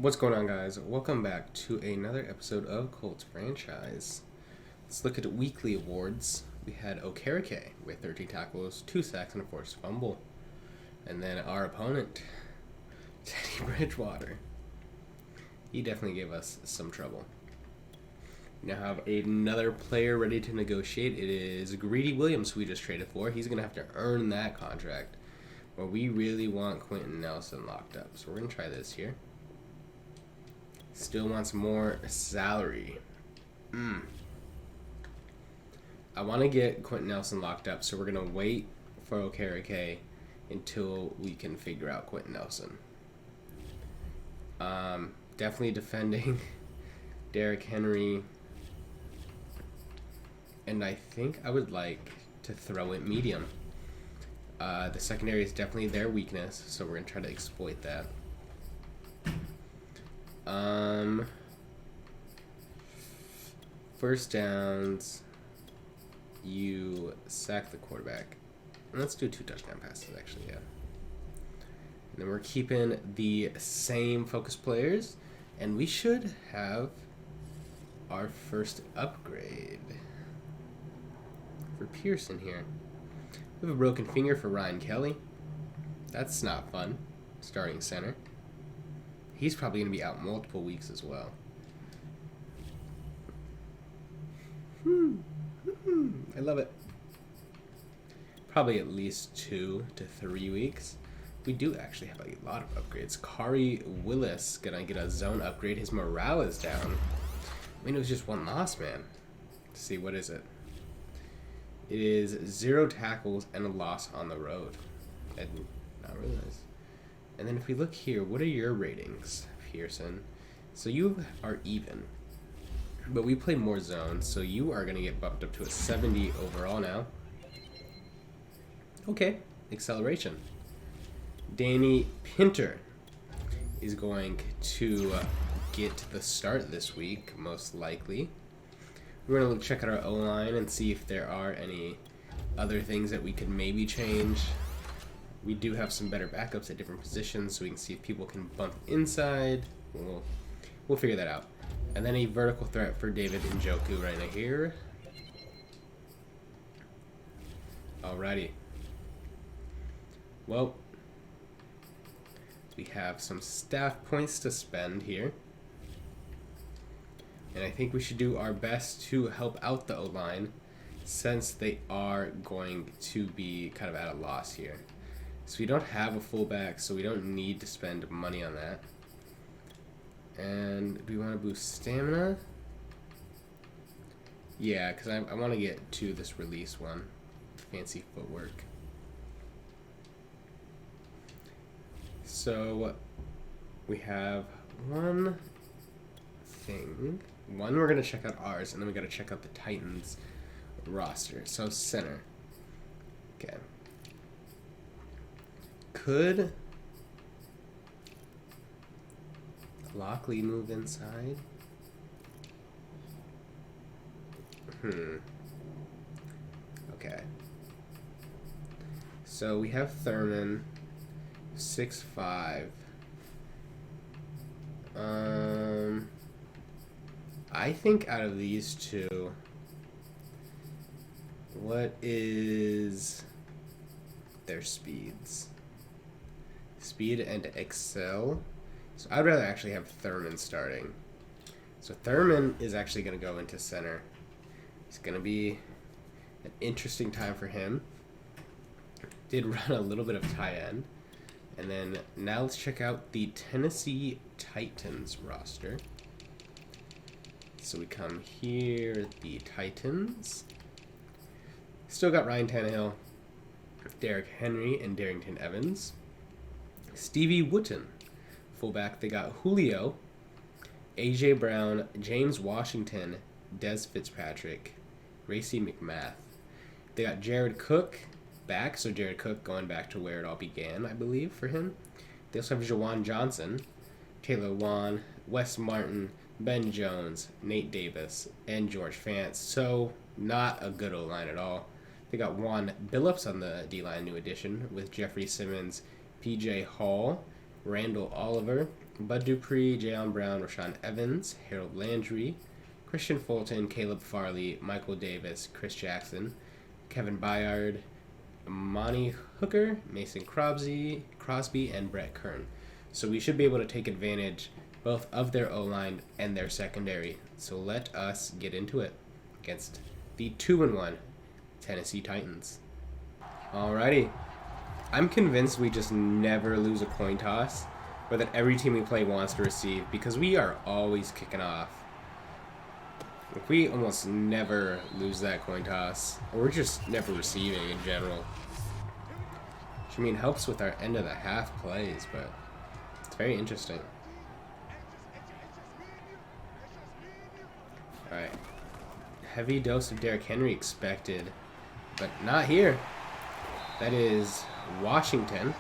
What's going on, guys? Welcome back to another episode of Colts Franchise. Let's look at the weekly awards. We had Okereke with 13 tackles, 2 sacks, and a forced fumble. And then our opponent, Teddy Bridgewater. He definitely gave us some trouble. We now have another player ready to negotiate. It is Greedy Williams, who we just traded for. He's going to have to earn that contract. But we really want Quentin Nelson locked up. So we're going to try this here. Still wants more salary. I want to get Quentin Nelson locked up, so we're going to wait for Okereke until we can figure out Quentin Nelson. Definitely defending Derrick Henry. And I think I would like to throw it medium. The secondary is definitely their weakness, so we're going to try to exploit that. First downs, you sack the quarterback. And let's do 2 touchdown passes, actually, yeah. And then we're keeping the same focus players, and we should have our first upgrade for Pearson here. We have a broken finger for Ryan Kelly. That's not fun, starting center. He's probably going to be out multiple weeks as well. I love it. Probably at least 2 to 3 weeks. We do actually have a lot of upgrades. Kari Willis going to get a zone upgrade. His morale is down. I mean, it was just 1 loss, man. Let's see, what is it? It is 0 tackles and a loss on the road. I did not realize. And then if we look here, what are your ratings, Pearson? So you are even, but we play more zones, so you are going to get bumped up to a 70 overall now. Okay, acceleration. Danny Pinter is going to get the start this week, most likely. We're going to check out our O-line and see if there are any other things that we could maybe change. We do have some better backups at different positions, so we can see if people can bump inside. We'll figure that out. And then a vertical threat for David Njoku right now here. Alrighty. Well, we have some staff points to spend here. And I think we should do our best to help out the O-line, since they are going to be kind of at a loss here. So we don't have a fullback, so we don't need to spend money on that. And do we want to boost stamina? Yeah, because I want to get to this release one. Fancy footwork. So we have one thing. One, we're going to check out ours, and then we got to check out the Titans roster. So center. Okay. Could Lockley move inside? Okay. So we have Thurman, 6'5". I think out of these two, what is their speeds? Speed and excel. So I'd rather actually have Thurman starting. So Thurman is actually going to go into center. It's going to be an interesting time for him. Did run a little bit of tight end. And then now let's check out the Tennessee Titans roster. So we come here, the Titans. Still got Ryan Tannehill, Derrick Henry, and Darrington Evans. Stevie Wooten, fullback. They got Julio, A.J. Brown, James Washington, Des Fitzpatrick, Racey McMath. They got Jared Cook back, so Jared Cook going back to where it all began, I believe, for him. They also have Jawan Johnson, Taylor Wan, Wes Martin, Ben Jones, Nate Davis, and George Fant. So not a good O-line at all. They got Juan Billups on the D-line, new addition, with Jeffrey Simmons, P.J. Hall, Randall Oliver, Bud Dupree, Jayon Brown, Rashawn Evans, Harold Landry, Christian Fulton, Caleb Farley, Michael Davis, Chris Jackson, Kevin Byard, Monty Hooker, Mason Crosby, and Brett Kern. So we should be able to take advantage both of their O-line and their secondary. So let us get into it against the 2-1 Tennessee Titans. Alrighty. I'm convinced we just never lose a coin toss, or that every team we play wants to receive, because we are always kicking off. Like, we almost never lose that coin toss, or we're just never receiving in general. Which, I mean, helps with our end of the half plays, but it's very interesting. Alright. Heavy dose of Derrick Henry expected, but not here. That is Washington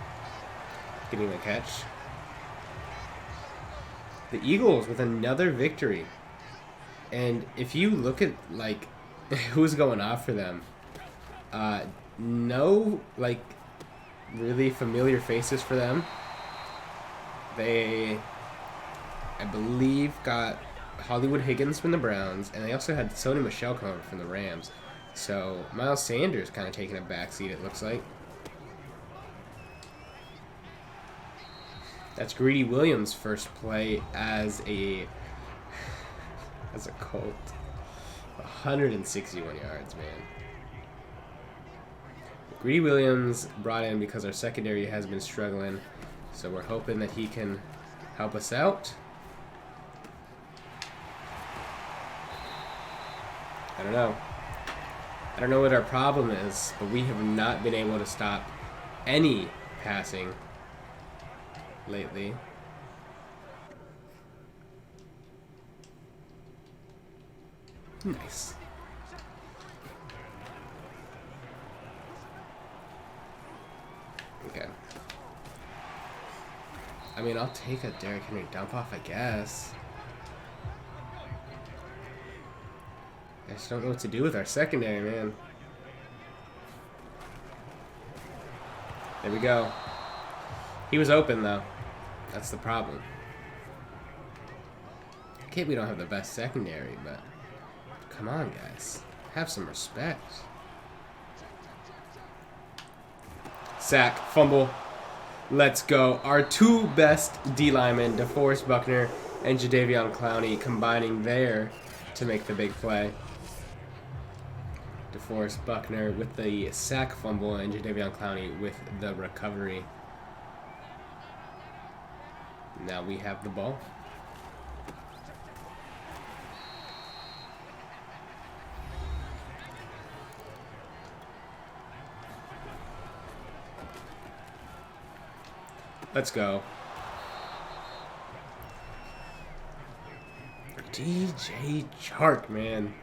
getting the catch. The Eagles with another victory. And if you look at, like, who's going off for them, no, like, really familiar faces for them. They, I believe, got Hollywood Higgins from the Browns, and they also had Sony Michel come over from the Rams. So Miles Sanders kind of taking a backseat, it looks like. That's Greedy Williams' first play as a Colt. 161 yards, man. Greedy Williams brought in because our secondary has been struggling, so we're hoping that he can help us out. I don't know what our problem is, but we have not been able to stop any passing lately. Nice. Okay. I mean, I'll take a Derrick Henry dump off, I guess. I just don't know what to do with our secondary, man. There we go. He was open, though. That's the problem. Okay, we don't have the best secondary, but come on, guys. Have some respect. Sack, fumble. Let's go. Our two best D linemen, DeForest Buckner and Jadeveon Clowney, combining there to make the big play. DeForest Buckner with the sack fumble and Jadeveon Clowney with the recovery. Now we have the ball. Let's go. DJ Chark, man.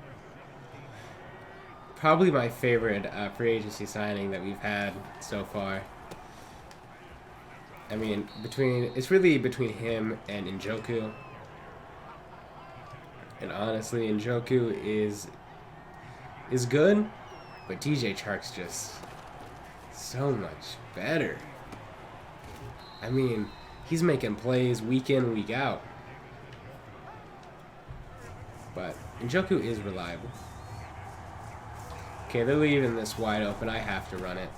Probably my favorite free agency signing that we've had so far. I mean, it's really between him and Njoku. And honestly, Njoku is good, but DJ Chark's just so much better. I mean, he's making plays week in, week out. But Njoku is reliable. Okay, they're leaving this wide open. I have to run it.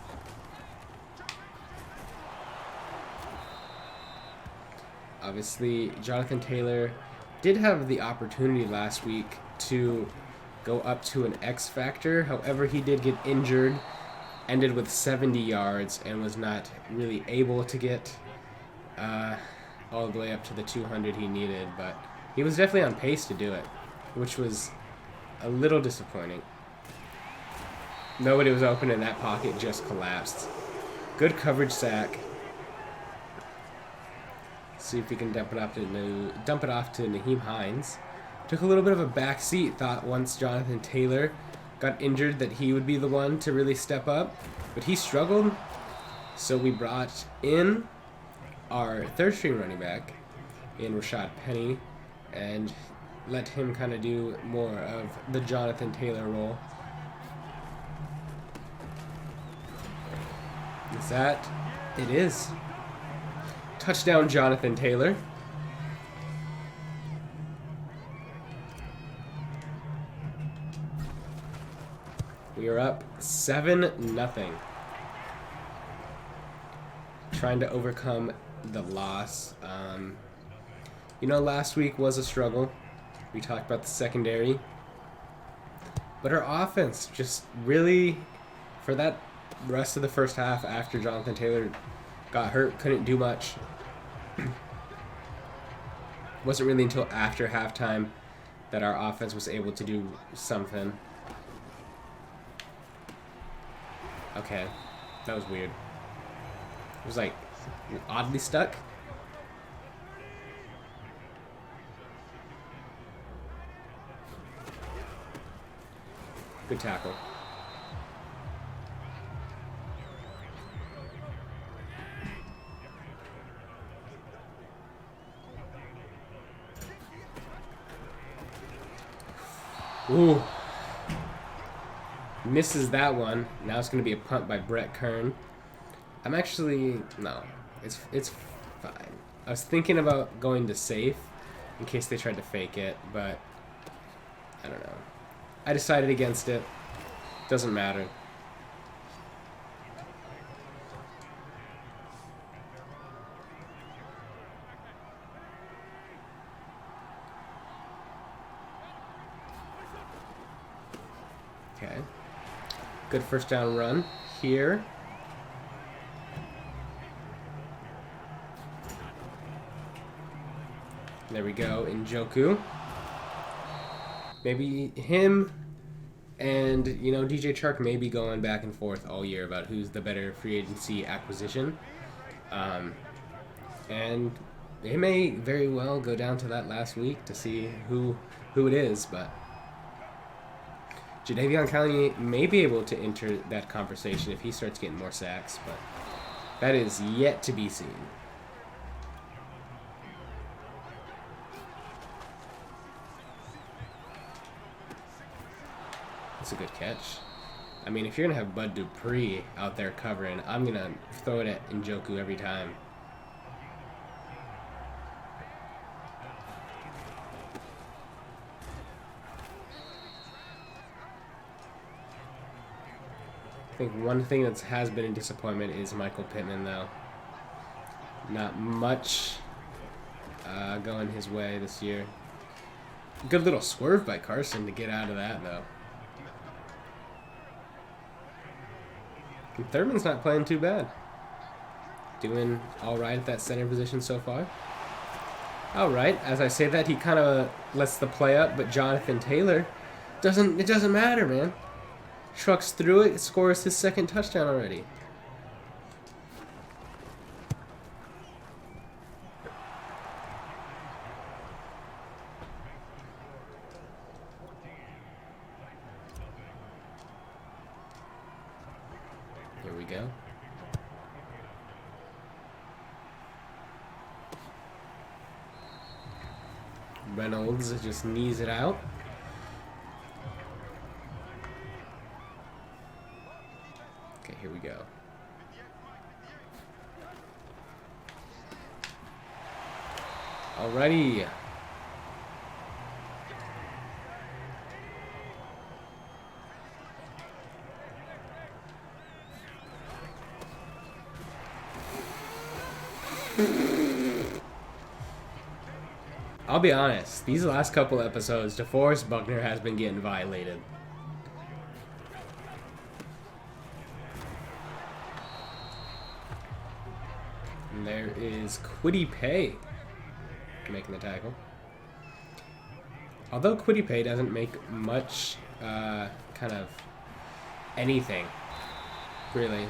Obviously, Jonathan Taylor did have the opportunity last week to go up to an X factor. However, he did get injured, ended with 70 yards, and was not really able to get all the way up to the 200 he needed. But he was definitely on pace to do it, which was a little disappointing. Nobody was open, and that pocket just collapsed. Good coverage sack. See if we can dump it off to Nyheim Hines. Took a little bit of a back seat. Thought once Jonathan Taylor got injured that he would be the one to really step up, but he struggled. So we brought in our third string running back in Rashad Penny and let him kind of do more of the Jonathan Taylor role. Is that? It is. Touchdown, Jonathan Taylor. We are up 7-0. Trying to overcome the loss. You know, last week was a struggle. We talked about the secondary. But our offense just really, for that rest of the first half after Jonathan Taylor got hurt, couldn't do much. Wasn't really until after halftime that our offense was able to do something. Okay, that was weird. It was like oddly stuck. Good tackle. Ooh. Misses that one. Now it's going to be a punt by Brett Kern. I'm actually... No. It's fine. I was thinking about going to safe in case they tried to fake it, but I don't know. I decided against it. Doesn't matter. Okay. Good first down run here. There we go, Njoku. Maybe him and, you know, DJ Chark may be going back and forth all year about who's the better free agency acquisition. And they may very well go down to that last week to see who it is, but Jadeveon Clowney may be able to enter that conversation if he starts getting more sacks, but that is yet to be seen. That's a good catch. I mean, if you're going to have Bud Dupree out there covering, I'm going to throw it at Njoku every time. I think one thing that has been a disappointment is Michael Pittman, though. Not much going his way this year. Good little swerve by Carson to get out of that, though. And Thurman's not playing too bad. Doing all right at that center position so far. All right, as I say that, he kind of lets the play up, but Jonathan Taylor it doesn't matter, man. Trucks through it, scores his second touchdown already. Here we go. Reynolds just knees it out. Okay, here we go. Alrighty. I'll be honest, these last couple episodes, DeForest Buckner has been getting violated. And there is Kwity Paye making the tackle. Although Kwity Paye doesn't make much kind of anything, really,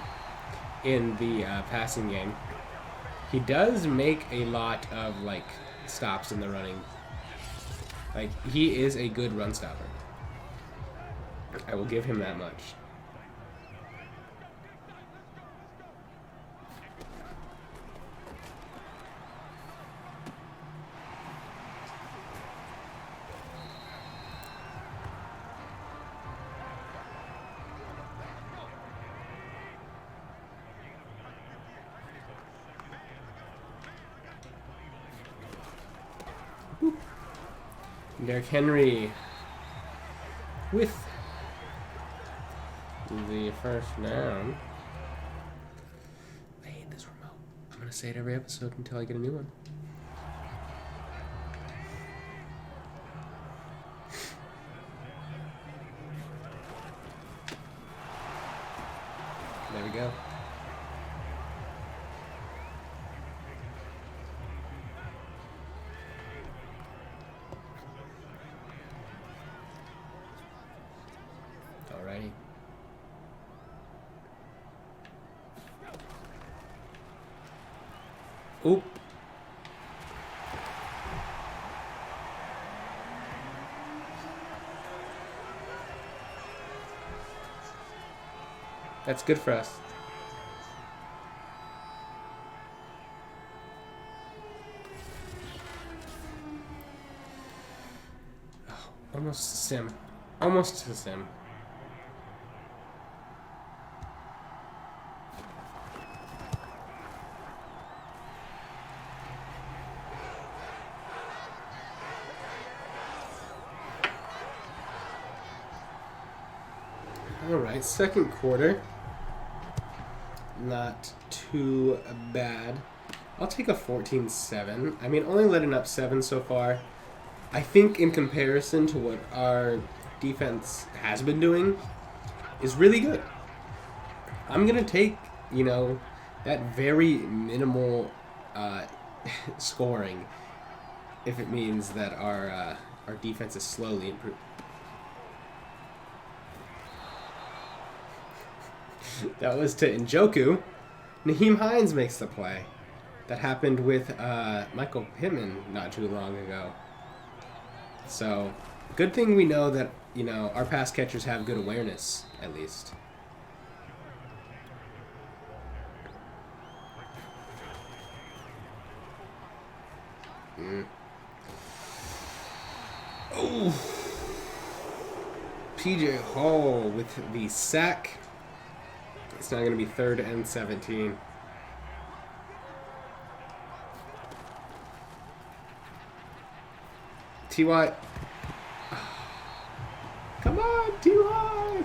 in the passing game, he does make a lot of, like, stops in the running. Like, he is a good run stopper. I will give him that much. Derrick Henry with the first down. I hate this remote. I'm going to say it every episode until I get a new one. There we go. Alrighty. Oop. That's good for us. Oh, almost to sim. Almost to sim. Alright, second quarter. Not too bad. I'll take a 14-7. I mean, only letting up 7 so far. I think in comparison to what our defense has been doing is really good. I'm going to take, you know, that very minimal scoring if it means that our defense is slowly improving. That was to Njoku. Naheem Hines makes the play. That happened with Michael Pittman not too long ago. So, good thing we know that, you know, our pass catchers have good awareness, at least. Oh! PJ Hall with the sack. It's now going to be 3rd and 17. T.Y. Come on, T.Y.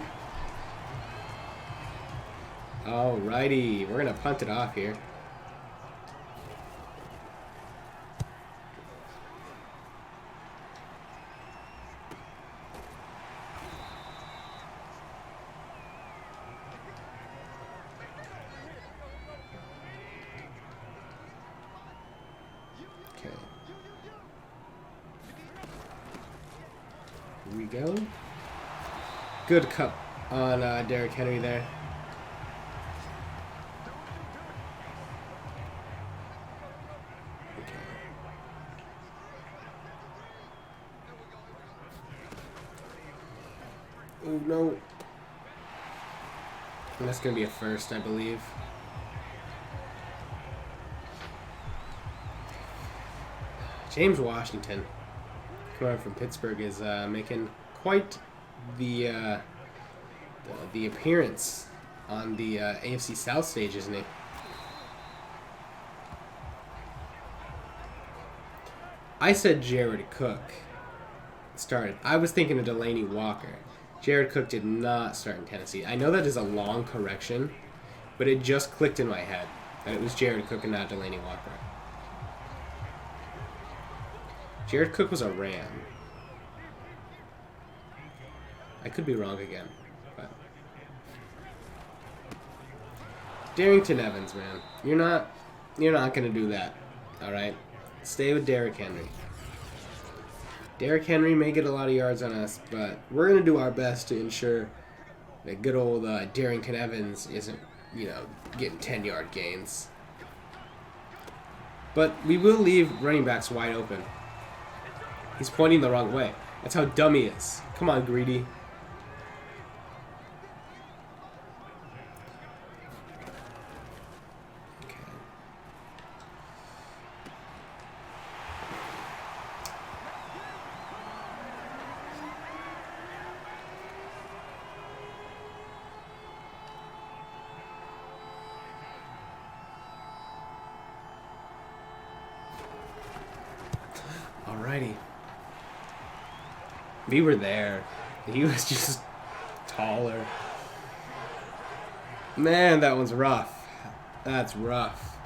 Alrighty. We're going to punt it off here. We go. Good cut on Derrick Henry there. Okay. Oh no. And that's going to be a first, I believe. James Washington, coming from Pittsburgh, is making quite the appearance on the AFC South stage, isn't he? I said Jared Cook started. I was thinking of Delaney Walker. Jared Cook did not start in Tennessee. I know that is a long correction, but it just clicked in my head that it was Jared Cook and not Delaney Walker. Jared Cook was a Ram. I could be wrong again, but Darrington Evans, man, you're not gonna do that. All right, stay with Derrick Henry. Derrick Henry may get a lot of yards on us, but we're gonna do our best to ensure that good old Darrington Evans isn't, you know, getting 10-yard gains. But we will leave running backs wide open. He's pointing the wrong way. That's how dumb he is. Come on, Greedy. Okay. Alrighty. We were there. He was just taller. Man, that one's rough. That's rough.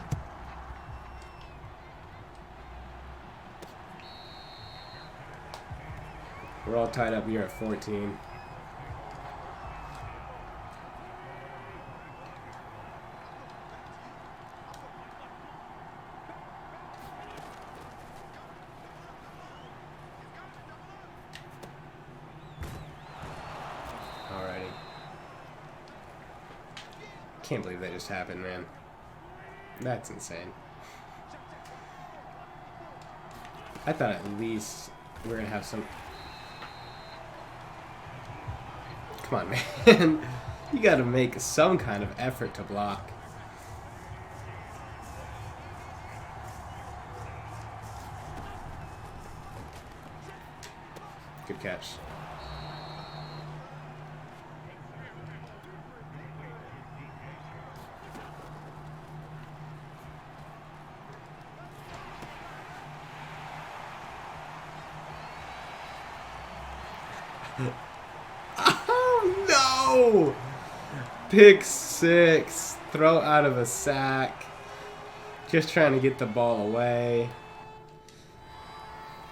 We're all tied up here at 14. Alrighty. Can't believe that just happened, man. That's insane. I thought at least we were gonna have some... Come on, man. You gotta make some kind of effort to block. Good catch. Oh no! Pick 6. Throw out of a sack. Just trying to get the ball away.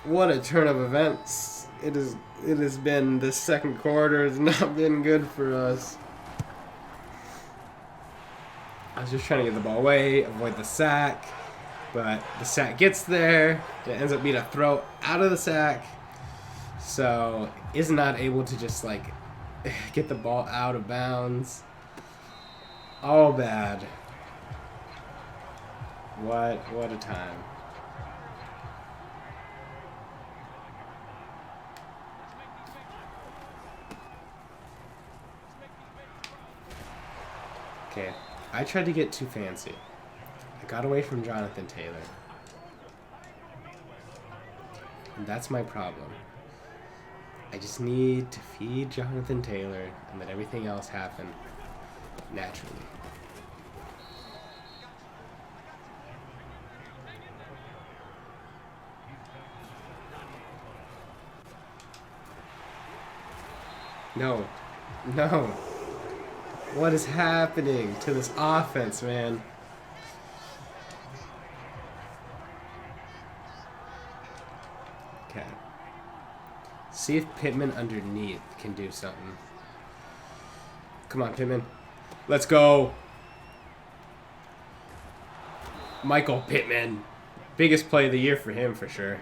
What a turn of events. It has been, the second quarter has not been good for us. I was just trying to get the ball away, avoid the sack, but the sack gets there. It ends up being a throw out of the sack. So is not able to just like get the ball out of bounds. All bad. What a time. Okay, I tried to get too fancy. I got away from Jonathan Taylor. And that's my problem. I just need to feed Jonathan Taylor and let everything else happen naturally. No. No. What is happening to this offense, man? Okay. See if Pittman underneath can do something. Come on, Pittman. Let's go. Michael Pittman. Biggest play of the year for him, for sure.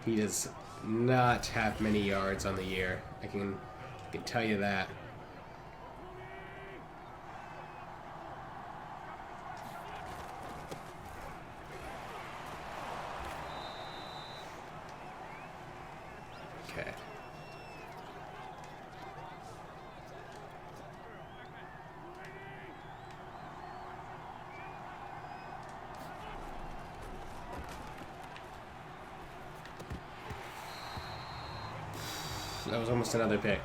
He does not have many yards on the year. I can tell you that. Okay. That was almost another pick.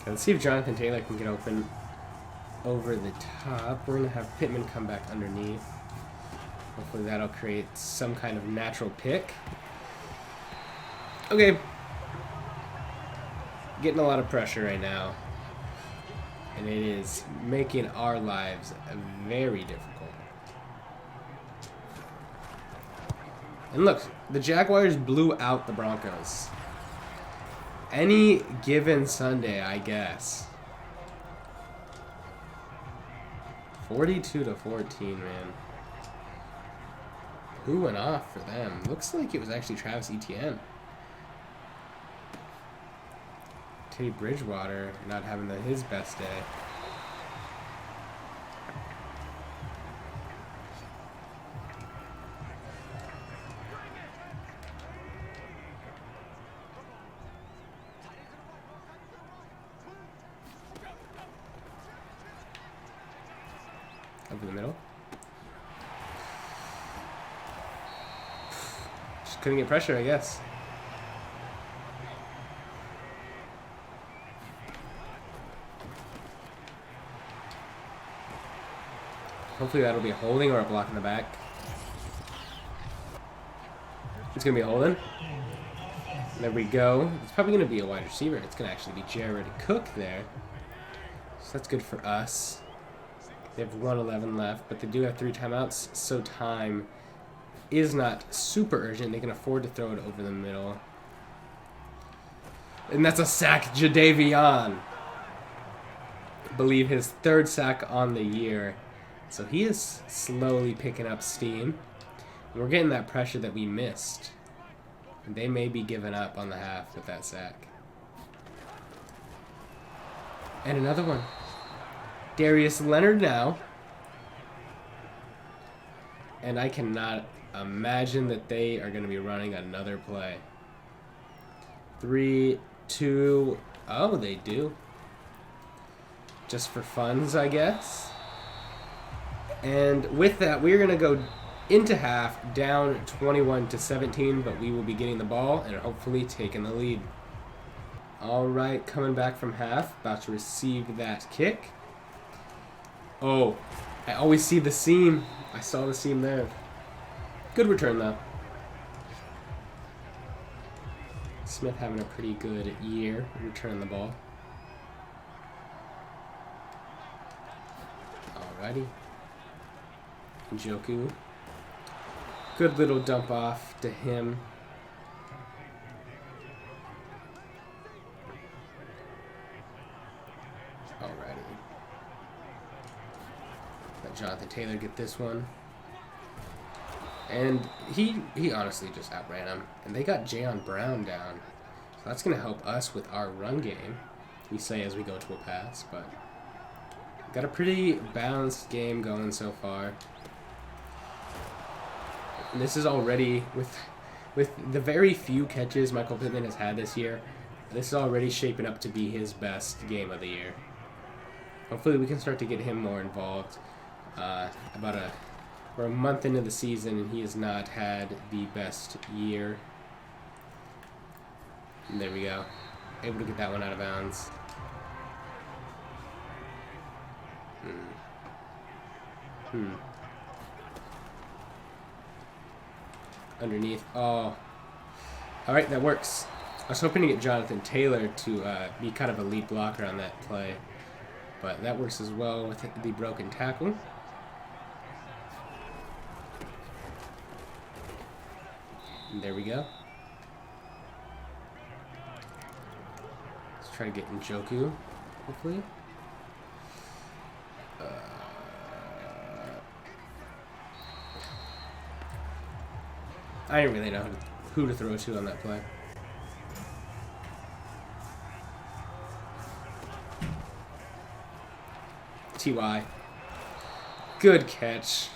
Okay, let's see if Jonathan Taylor can get open over the top. We're going to have Pittman come back underneath. Hopefully that'll create some kind of natural pick. Okay. Getting a lot of pressure right now. And it is making our lives very difficult. And look, the Jaguars blew out the Broncos. Any given Sunday, I guess. 42-14, man. Who went off for them? Looks like it was actually Travis Etienne. Teddy Bridgewater not having his best day. Over the middle. Just couldn't get pressure, I guess. Hopefully that'll be a holding or a block in the back. It's going to be a holding. There we go. It's probably going to be a wide receiver. It's going to actually be Jared Cook there. So that's good for us. They have 1:11 left, but they do have 3 timeouts, so time is not super urgent. They can afford to throw it over the middle. And that's a sack, Jadeveon. I believe his 3rd sack on the year. So he is slowly picking up steam. And we're getting that pressure that we missed. And they may be giving up on the half with that sack. And another one. Darius Leonard now. And I cannot imagine that they are going to be running another play. 3, 2, oh, they do. Just for funds, I guess. And with that, we're going to go into half, down 21-17, but we will be getting the ball and hopefully taking the lead. All right, coming back from half, about to receive that kick. Oh, I always see the seam. I saw the seam there. Good return, though. Smith having a pretty good year returning the ball. Alrighty. Njoku. Good little dump off to him. Alrighty. Let Jonathan Taylor get this one. And he honestly just outran him. And they got Jayon Brown down. So that's going to help us with our run game, we say as we go to a pass. But got a pretty balanced game going so far. And this is already, with the very few catches Michael Pittman has had this year, this is already shaping up to be his best game of the year. Hopefully we can start to get him more involved. We're a month into the season and he has not had the best year. And there we go. Able to get that one out of bounds. Underneath. Oh. Alright, that works. I was hoping to get Jonathan Taylor to be kind of a lead blocker on that play. But that works as well with the broken tackle. And there we go. Let's try to get Njoku, hopefully. I didn't really know who to throw to on that play. T.Y. Good catch.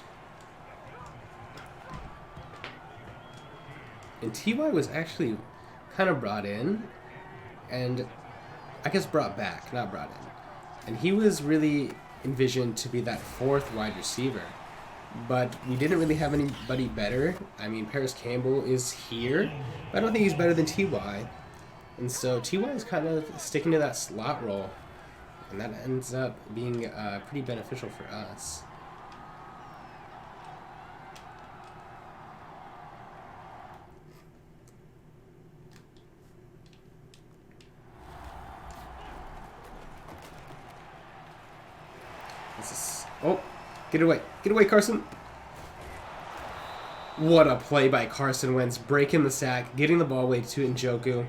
And T.Y. was actually kind of brought in, and I guess brought back, not brought in. And he was really envisioned to be that 4th wide receiver. But we didn't really have anybody better. I mean, Paris Campbell is here, but I don't think he's better than T.Y. And so T.Y. is kind of sticking to that slot role. And that ends up being pretty beneficial for us. Oh, get away, Carson. What a play by Carson Wentz, breaking the sack, getting the ball away to Njoku.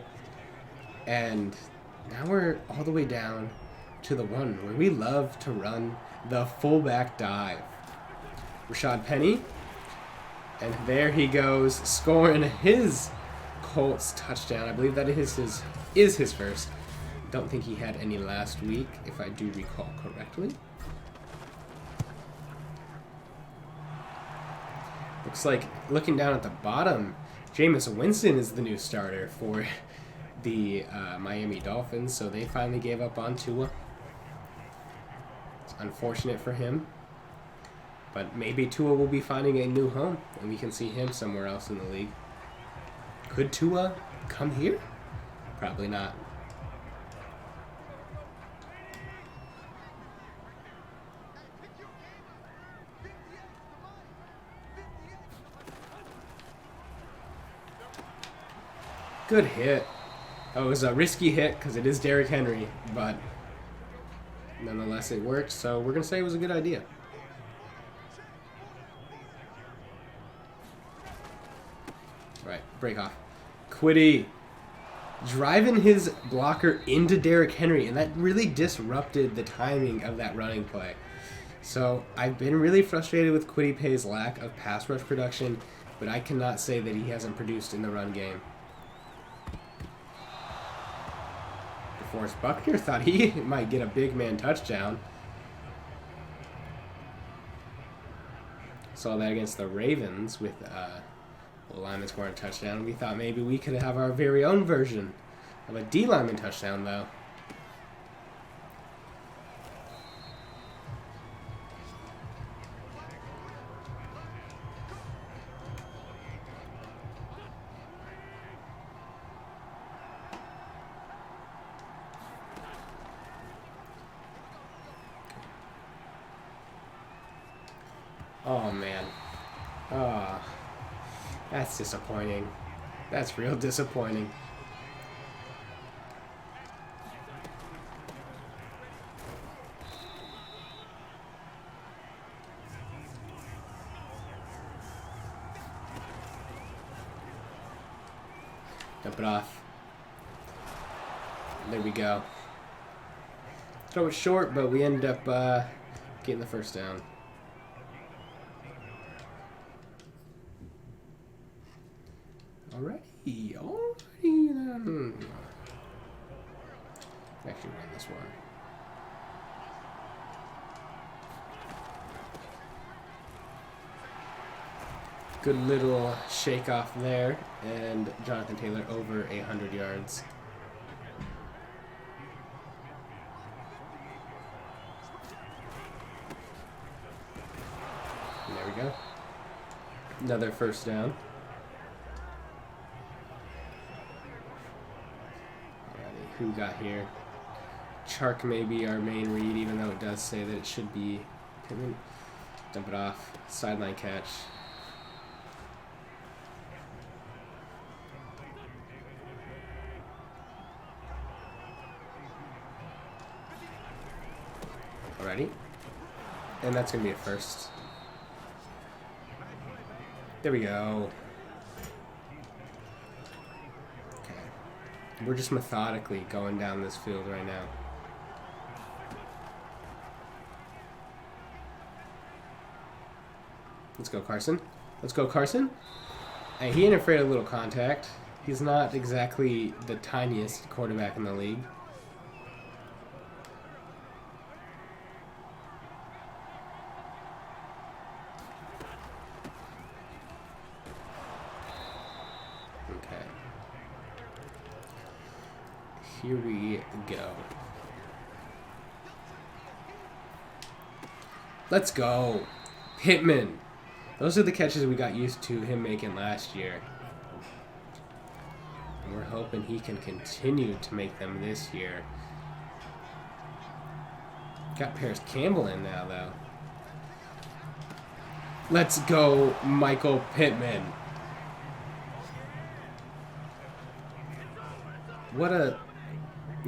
And now we're all the way down to the 1, where we love to run the fullback dive. Rashad Penny. And there he goes, scoring his Colts touchdown. I believe that is his first. Don't think he had any last week, if I do recall correctly. Looks like, looking down at the bottom, Jameis Winston is the new starter for the Miami Dolphins, so they finally gave up on Tua. It's unfortunate for him, but maybe Tua will be finding a new home, and we can see him somewhere else in the league. Could Tua come here? Probably not. Good hit. Oh, it was a risky hit because it is Derrick Henry, but nonetheless it worked, so we're going to say it was a good idea. Right, break off. Quiddy driving his blocker into Derrick Henry, and that really disrupted the timing of that running play. So I've been really frustrated with Quiddy Pay's lack of pass rush production, but I cannot say that he hasn't produced in the run game. DeForest Buckner thought he might get a big man touchdown. Saw that against the Ravens with lineman scoring a touchdown. We thought maybe we could have our very own version of a D lineman touchdown, though. Oh, man. Oh, that's disappointing. That's real disappointing. Dump it off. There we go. Throw it short, but we end up getting the first down. Alrighty then. Actually run this one. Good little shake off there, and Jonathan Taylor over 100 yards. And there we go. Another first down. Who got here? Chark may be our main read, even though it does say that it should be Pittman. Dump it off. Sideline catch. Alrighty. And that's going to be a first. There we go. We're just methodically going down this field right now. Let's go, Carson. Let's go, Carson. Hey, he ain't afraid of a little contact. He's not exactly the tiniest quarterback in the league. Here we go. Let's go. Pittman. Those are the catches we got used to him making last year. And we're hoping he can continue to make them this year. Got Paris Campbell in now, though. Let's go, Michael Pittman. What a... I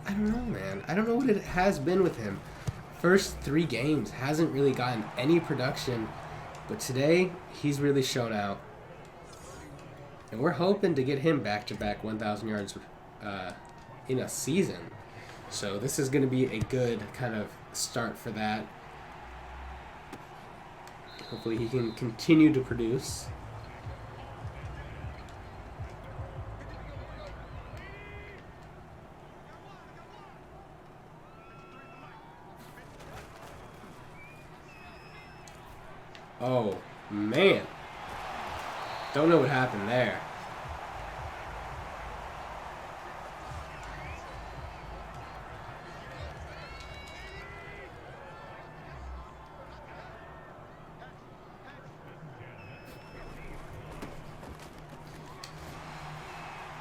don't know, man. I don't know what it has been with him. First 3 games, hasn't really gotten any production. But today, he's really shown out. And we're hoping to get him back-to-back 1,000 yards in a season. So this is going to be a good kind of start for that. Hopefully he can continue to produce. Oh, man. Don't know what happened there.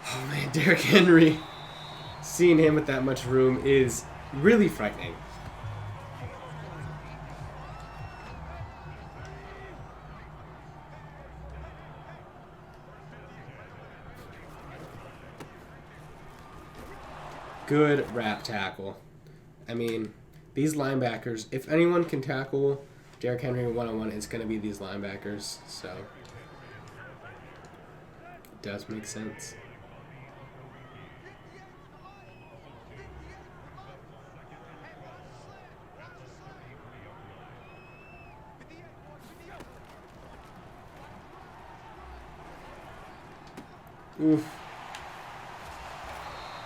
Oh, man, Derrick Henry. Seeing him with that much room is really frightening. Good wrap tackle. I mean, these linebackers, if anyone can tackle Derrick Henry one-on-one, it's going to be these linebackers. So, it does make sense. Oof.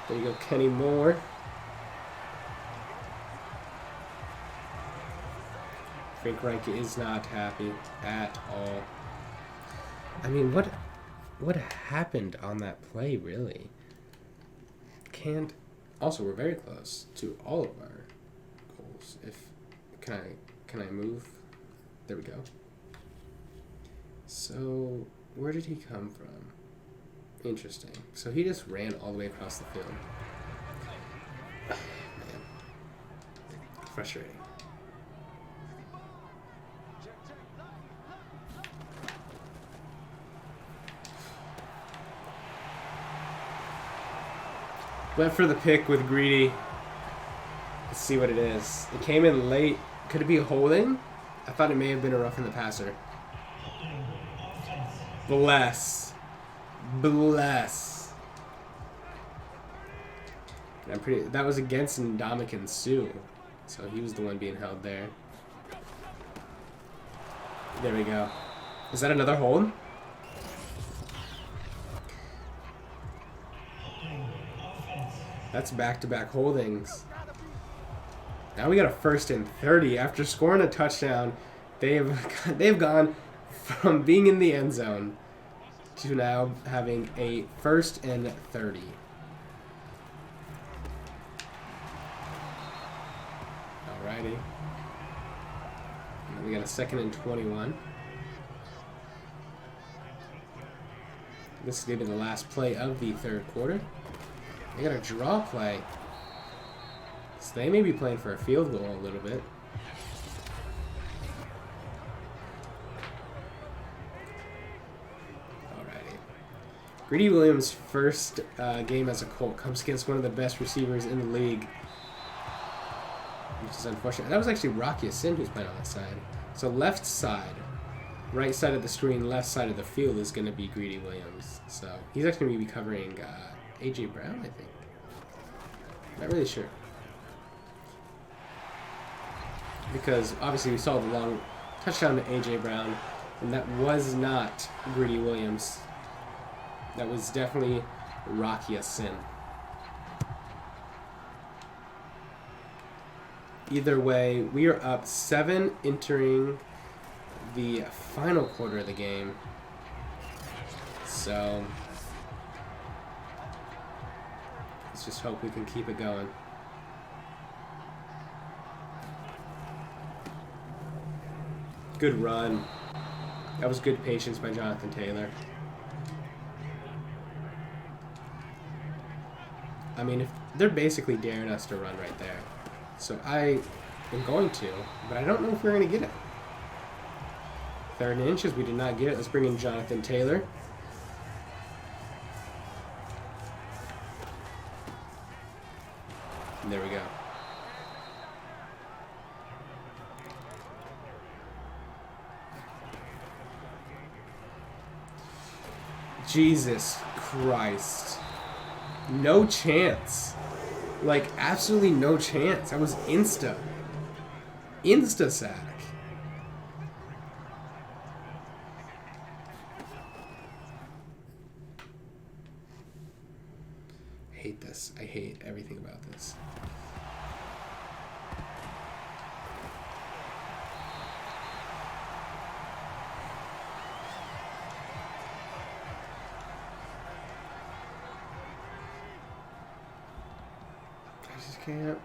There you go, Kenny Moore. Frank Reich is not happy at all. I mean, what happened on that play, really? Can't. Also, we're very close to all of our goals. Can I move? There we go. So, where did he come from? Interesting. So he just ran all the way across the field. Man. Frustrating. Went for the pick with Greedy. Let's see what it is. It came in late. Could it be a holding? I thought it may have been a roughing the passer. Bless. That was against Ndamukong Suh, so he was the one being held there. There we go. Is that another hold? That's back-to-back holdings. Now we got a 1st and 30 after scoring a touchdown. They've gone from being in the end zone to now having a 1st and 30. Alrighty. Now we got a 2nd and 21. This is going to be the last play of the 3rd quarter. They got a draw play. So they may be playing for a field goal a little bit. Greedy Williams' first game as a Colt comes against one of the best receivers in the league, which is unfortunate. That was actually Rocky Sin who's playing on that side. So left side, right side of the screen, left side of the field is going to be Greedy Williams. So he's actually going to be covering A.J. Brown, I think. Not really sure. Because obviously we saw the long touchdown to A.J. Brown, and that was not Greedy Williams. That was definitely Rocky Sin. Either way, we are up 7 entering the final quarter of the game. So let's just hope we can keep it going. Good run. That was good patience by Jonathan Taylor. I mean, if they're basically daring us to run right there. So I am going to, but I don't know if we're going to get it. 3rd and inches, we did not get it. Let's bring in Jonathan Taylor. And there we go. Jesus Christ. No chance. Like, absolutely no chance. That was insta sack. I hate this. I hate everything about this.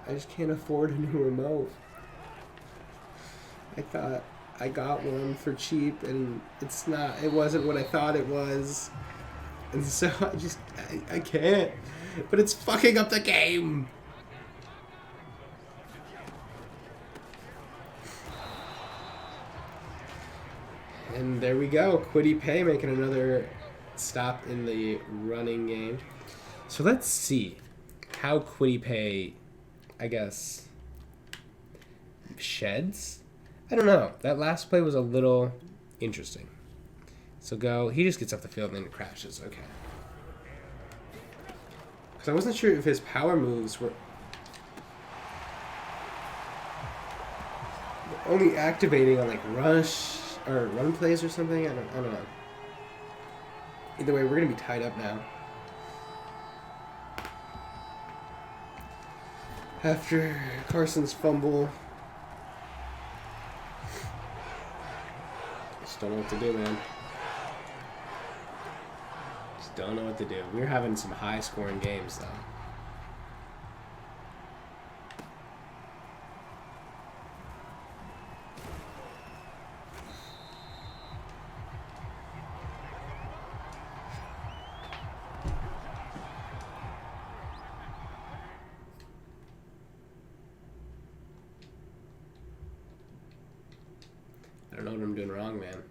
I just can't afford a new remote. I thought I got one for cheap, and it wasn't what I thought it was. And so I can't. But it's fucking up the game. And there we go. Kwity Paye making another stop in the running game. So let's see. how Quiddy Pay, I guess, sheds? I don't know. That last play was a little interesting. So go. He just gets off the field and then crashes. Okay. Because I wasn't sure if his power moves were only activating on like rush or run plays or something. I don't know. Either way, we're gonna be tied up now. After Carson's fumble. Just don't know what to do, man. Just don't know what to do. We're having some high-scoring games, though. I don't know what I'm doing wrong, man.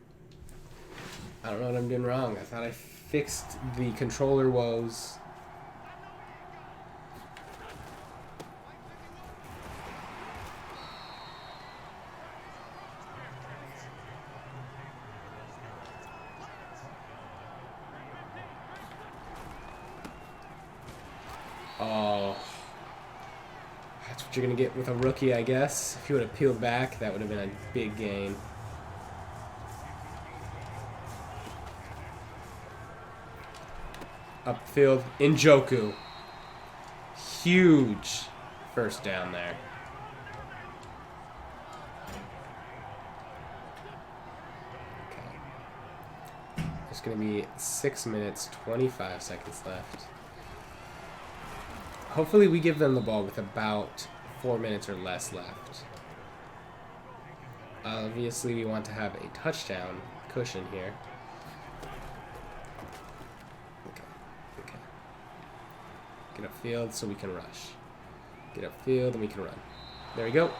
I don't know what I'm doing wrong. I thought I fixed the controller woes. Oh. That's what you're going to get with a rookie, I guess. If you would have peeled back, that would have been a big gain. Upfield, Njoku. Huge first down there. Okay. There's going to be 6 minutes, 25 seconds left. Hopefully we give them the ball with about 4 minutes or less left. Obviously we want to have a touchdown cushion here. Get upfield so we can rush. Get upfield and we can run. There we go.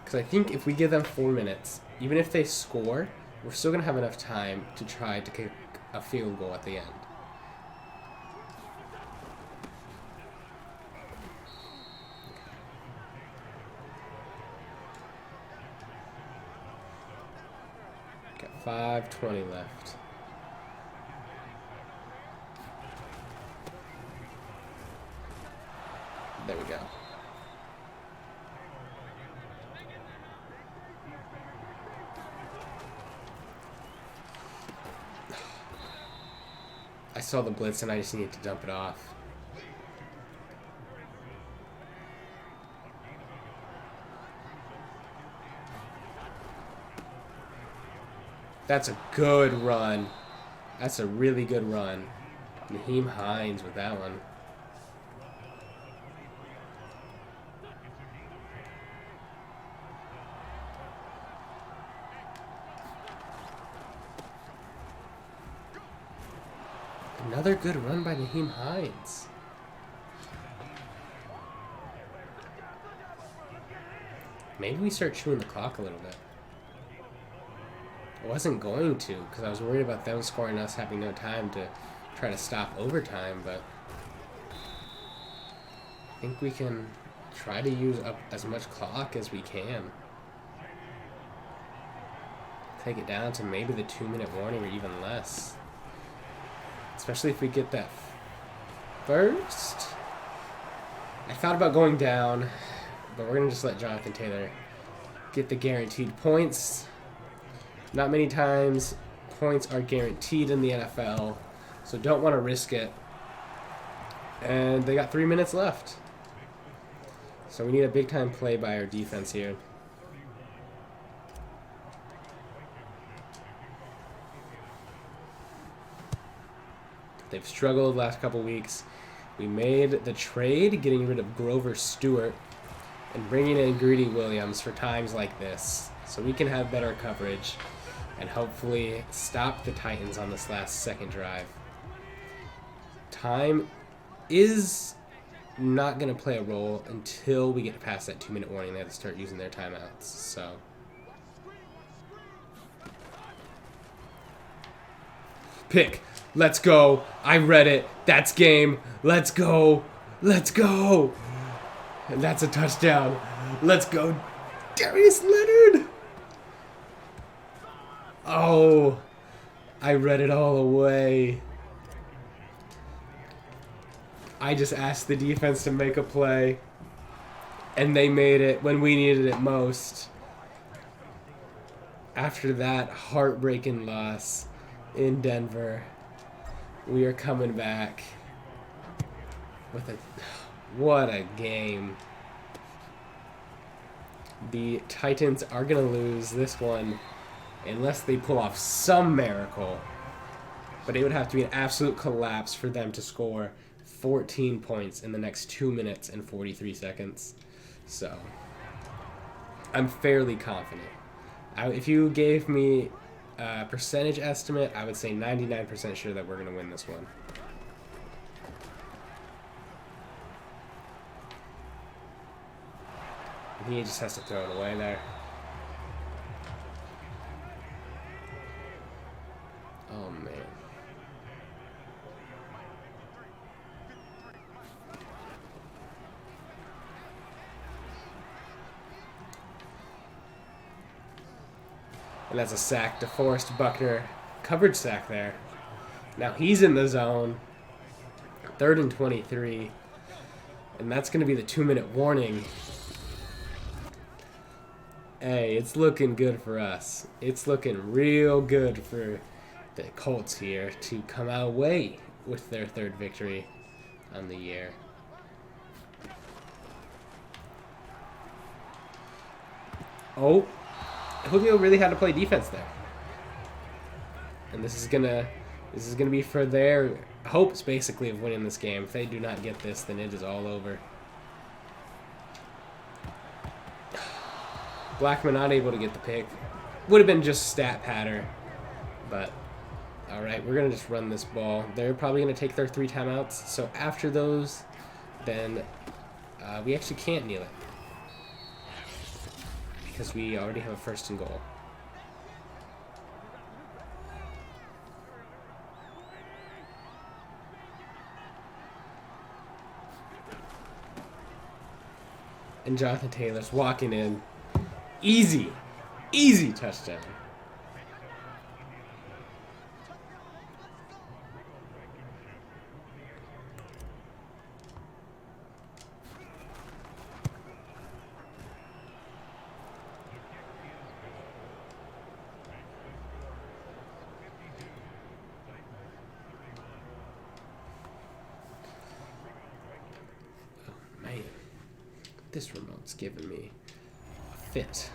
Because I think if we give them 4 minutes, even if they score, we're still going to have enough time to try to kick a field goal at the end. Got 5:20 left. There we go. I saw the blitz and I just needed to dump it off. That's a good run. That's a really good run. Nyheim Hines with that one. Another good run by Nyheim Hines. Maybe we start chewing the clock a little bit. I wasn't going to because I was worried about them scoring, us having no time to try to stop overtime, but I think we can try to use up as much clock as we can. Take it down to maybe the 2-minute warning or even less. Especially if we get that first. I thought about going down, but we're going to just let Jonathan Taylor get the guaranteed points. Not many times points are guaranteed in the NFL, so don't want to risk it. And they got 3 minutes left. So we need a big-time play by our defense here. They've struggled the last couple weeks. We made the trade, getting rid of Grover Stewart and bringing in Greedy Williams for times like this, so we can have better coverage and hopefully stop the Titans on this last second drive. Time is not going to play a role until we get past that 2-minute warning. They have to start using their timeouts. So pick. Let's go. I read it. That's game. Let's go. Let's go. And that's a touchdown. Let's go. Darius Leonard. Oh, I read it all away. I just asked the defense to make a play, and they made it when we needed it most. After that heartbreaking loss in Denver, we are coming back with a... What a game. The Titans are going to lose this one unless they pull off some miracle. But it would have to be an absolute collapse for them to score 14 points in the next 2 minutes and 43 seconds. So, I'm fairly confident. If you gave me a percentage estimate, I would say 99% sure that we're going to win this one. He just has to throw it away there. Oh, man. And that's a sack. DeForest Buckner. Coverage sack there. Now he's in the zone. 3rd and 23. And that's going to be the 2-minute warning. Hey, it's looking good for us. It's looking real good for the Colts here to come out away with their 3rd victory on the year. Oh, Julio really had to play defense there. And this is gonna be for their hopes basically of winning this game. If they do not get this, then it is all over. Blackman not able to get the pick. Would have been just stat patter. But, alright, we're going to just run this ball. They're probably going to take their 3 timeouts. So after those, then we actually can't kneel it. Because we already have a 1st and goal. And Jonathan Taylor's walking in. Easy. Easy touchdown. Oh, man. This remote's giving me a fit.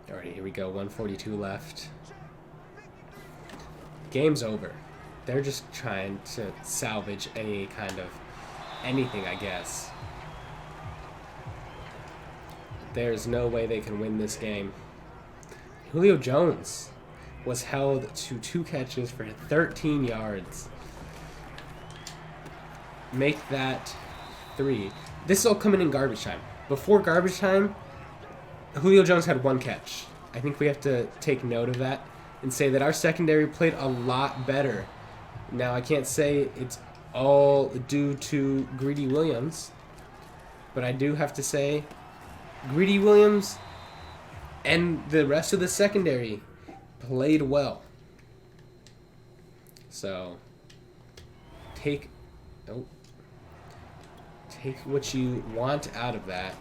Alright, here we go. 1:42 left. Game's over. They're just trying to salvage any kind of anything, I guess. There's no way they can win this game. Julio Jones was held to 2 catches for 13 yards. Make that 3. This is all coming in garbage time. Before garbage time, Julio Jones had 1 catch. I think we have to take note of that and say that our secondary played a lot better. Now, I can't say it's all due to Greedy Williams, but I do have to say Greedy Williams and the rest of the secondary played well. So, take what you want out of that.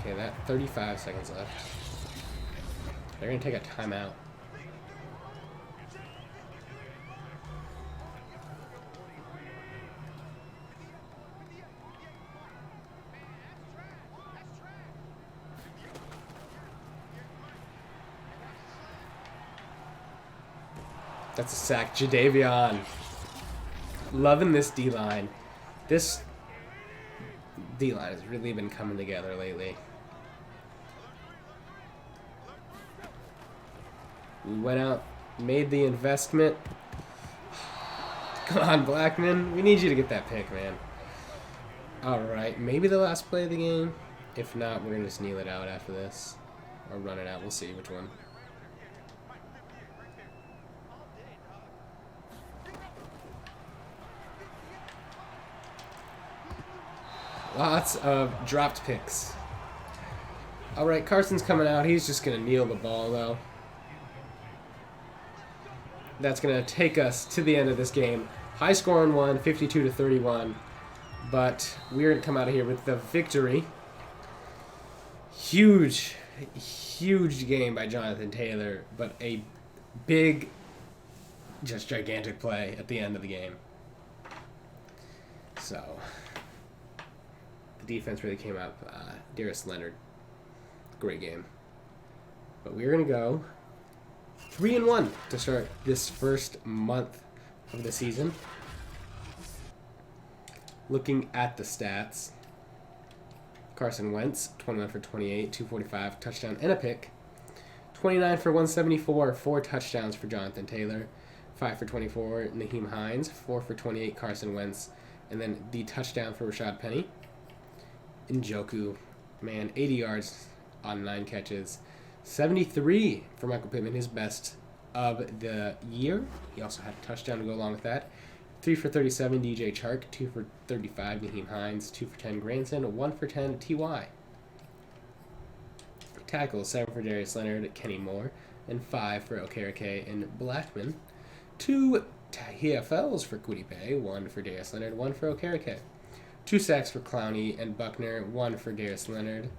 Okay, that 35 seconds left. They're going to take a timeout. That's a sack. Jadeveon. Loving this D-line. This D-line has really been coming together lately. We went out, made the investment. Come on, Blackman. We need you to get that pick, man. Alright, maybe the last play of the game. If not, we're going to just kneel it out after this. Or run it out. We'll see which one. Lots of dropped picks. Alright, Carson's coming out. He's just going to kneel the ball, though. That's going to take us to the end of this game. High scoring one, 52-31. But we're going to come out of here with the victory. Huge game by Jonathan Taylor, but a big, just gigantic play at the end of the game. So, the defense really came out. Darius Leonard, great game. But we're going to go 3-1 to start this first month of the season. Looking at the stats, Carson Wentz, 21 for 28, 245, touchdown and a pick. 29 for 174, 4 touchdowns for Jonathan Taylor. 5 for 24, Nyheim Hines. 4 for 28, Carson Wentz. And then the touchdown for Rashad Penny. Njoku, man, 80 yards on 9 catches. 73 for Michael Pittman, his best of the year. He also had a touchdown to go along with that. 3 for 37, DJ Chark. 2 for 35, Nyheim Hines. 2 for 10, Granson. 1 for 10, T.Y. Tackles, 7 for Darius Leonard, Kenny Moore. And 5 for Okereke and Blackman. 2 TFLs for Kwity Paye. 1 for Darius Leonard, 1 for Okereke. 2 sacks for Clowney and Buckner. 1 for Darius Leonard.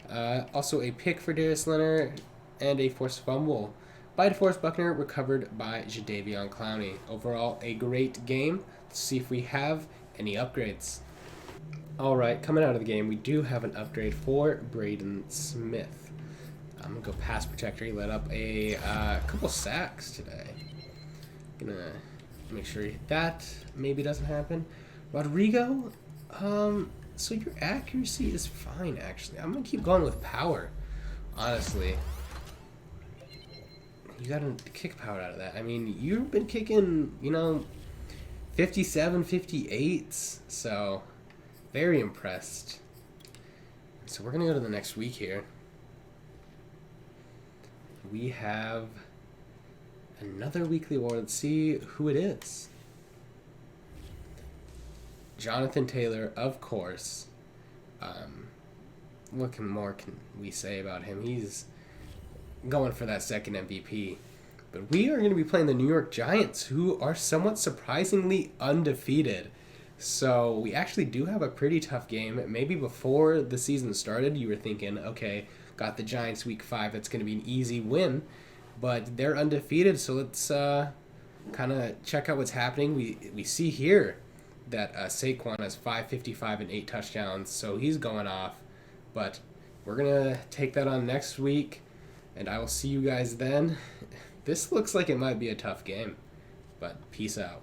Also a pick for Darius Leonard and a forced fumble by DeForest Buckner, recovered by Jadeveon Clowney. Overall, a great game. Let's see if we have any upgrades. Alright, coming out of the game, we do have an upgrade for Braden Smith. I'm going to go pass protector. He let up a couple sacks today. Going to make sure that maybe doesn't happen. Rodrigo, so your accuracy is fine, actually. I'm going to keep going with power, honestly. You got to kick power out of that. I mean, you've been kicking, 57, 58s, so very impressed. So we're going to go to the next week here. We have another weekly award. Let's see who it is. Jonathan Taylor, of course. What more can we say about him? He's going for that second MVP. But we are going to be playing the New York Giants, who are somewhat surprisingly undefeated. So we actually do have a pretty tough game. Maybe before the season started, you were thinking, okay, got the Giants week 5, that's going to be an easy win. But they're undefeated, so let's kind of check out what's happening. We see here that Saquon has 555 and 8 touchdowns, so he's going off. But we're going to take that on next week, and I will see you guys then. This looks like it might be a tough game, but peace out.